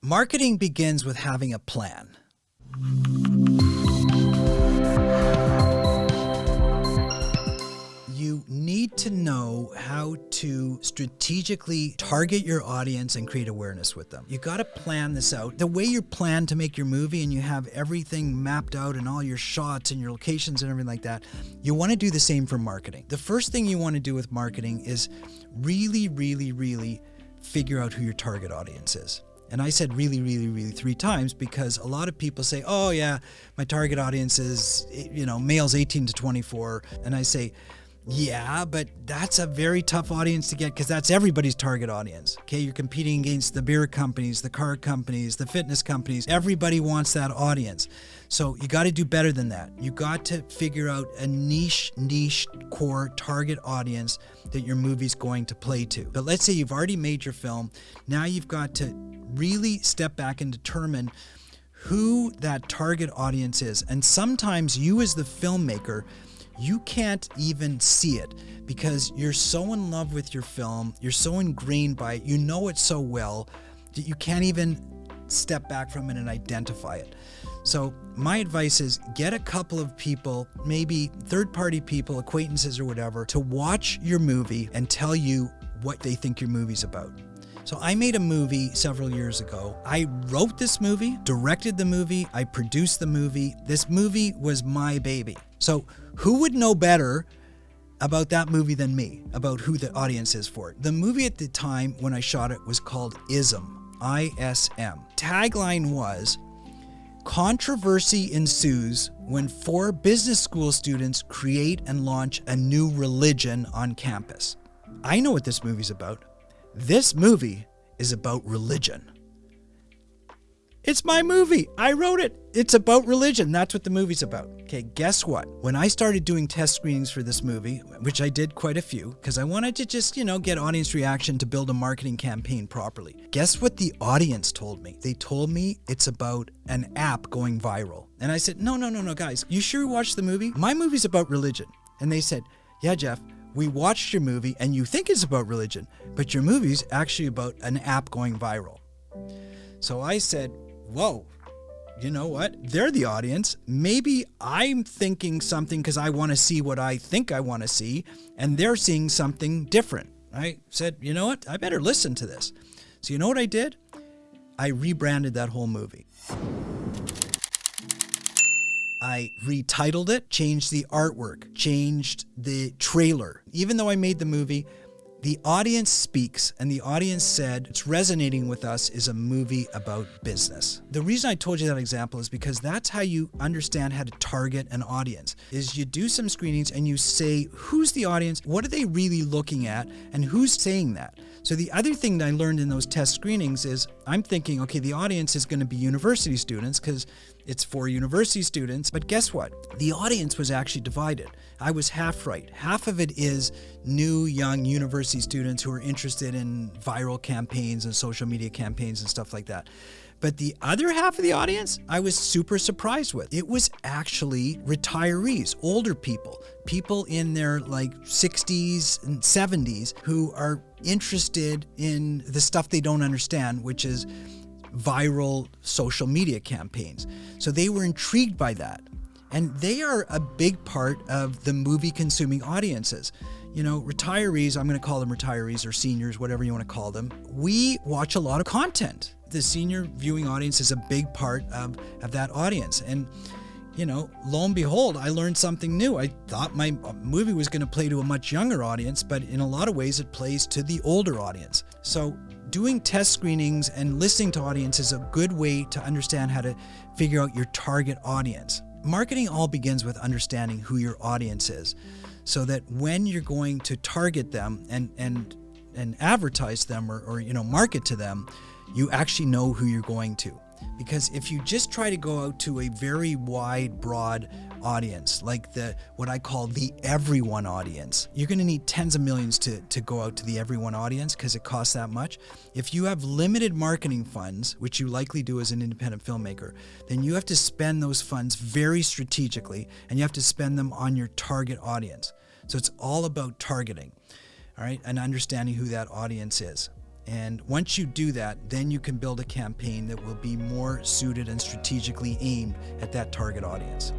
Marketing begins with having a plan. You need to know how to strategically target your audience and create awareness with them. You got to plan this out. The way you plan to make your movie and you have everything mapped out and all your shots and your locations and everything like that, you want to do the same for marketing. The first thing you want to do with marketing is really figure out who your target audience is. And I said really 3 times because a lot of people say, oh yeah, my target audience is, males 18 to 24. And I say, yeah, but that's a very tough audience to get because that's everybody's target audience. Okay, you're competing against the beer companies, the car companies, the fitness companies. Everybody wants that audience. So you got to do better than that. You got to figure out a niche core target audience that your movie's going to play to. But let's say you've already made your film. Now you've got to really step back and determine who that target audience is. And sometimes you as the filmmaker, you can't even see it because you're so in love with your film, you're so ingrained by it, you know it so well that you can't even step back from it and identify it. So my advice is get a couple of people, maybe third-party people, acquaintances or whatever, to watch your movie and tell you what they think your movie's about. So I made a movie several years ago. I wrote this movie, directed the movie, I produced the movie. This movie was my baby. So who would know better about that movie than me, about who the audience is for it? The movie at the time when I shot it was called ISM, I-S-M. Tagline was, controversy ensues when 4 business school students create and launch a new religion on campus. I know what this movie's about. This movie is about religion. It's my movie. I wrote it. It's about religion. That's what the movie's about. Okay, guess what? When I started doing test screenings for this movie, which I did quite a few, because I wanted to just, get audience reaction to build a marketing campaign properly. Guess what the audience told me? They told me it's about an app going viral. And I said, no, guys. You sure you watched the movie? My movie's about religion. And they said, yeah, Jeff, we watched your movie and you think it's about religion, but your movie's actually about an app going viral. So I said, whoa, you know what? They're the audience. Maybe I'm thinking something because I want to see what I think I want to see, and they're seeing something different. I said, you know what? I better listen to this. So you know what I did? I rebranded that whole movie. I retitled it, changed the artwork, changed the trailer. Even though I made the movie, the audience speaks, and the audience said, it's resonating with us is a movie about business. The reason I told you that example is because that's how you understand how to target an audience, is you do some screenings and you say, who's the audience? What are they really looking at? And who's saying that? So the other thing that I learned in those test screenings is I'm thinking, okay, the audience is going to be university students because it's for university students. But guess what? The audience was actually divided. I was half right. Half of it is new, young university students who are interested in viral campaigns and social media campaigns and stuff like that. But the other half of the audience, I was super surprised with. It was actually retirees, older people, people in their 60s and 70s who are interested in the stuff they don't understand, which is viral social media campaigns. So they were intrigued by that. And they are a big part of the movie consuming audiences. Retirees, I'm going to call them retirees or seniors, whatever you want to call them. We watch a lot of content. The senior viewing audience is a big part of that audience. And, lo and behold, I learned something new. I thought my movie was going to play to a much younger audience, but in a lot of ways it plays to the older audience. So doing test screenings and listening to audience is a good way to understand how to figure out your target audience. Marketing all begins with understanding who your audience is, so that when you're going to target them and advertise them or market to them, you actually know who you're going to. Because if you just try to go out to a very wide, broad audience, like what I call the everyone audience, you're going to need tens of millions to go out to the everyone audience because it costs that much. If you have limited marketing funds, which you likely do as an independent filmmaker, then you have to spend those funds very strategically, and you have to spend them on your target audience. So it's all about targeting, all right, and understanding who that audience is. And once you do that, then you can build a campaign that will be more suited and strategically aimed at that target audience.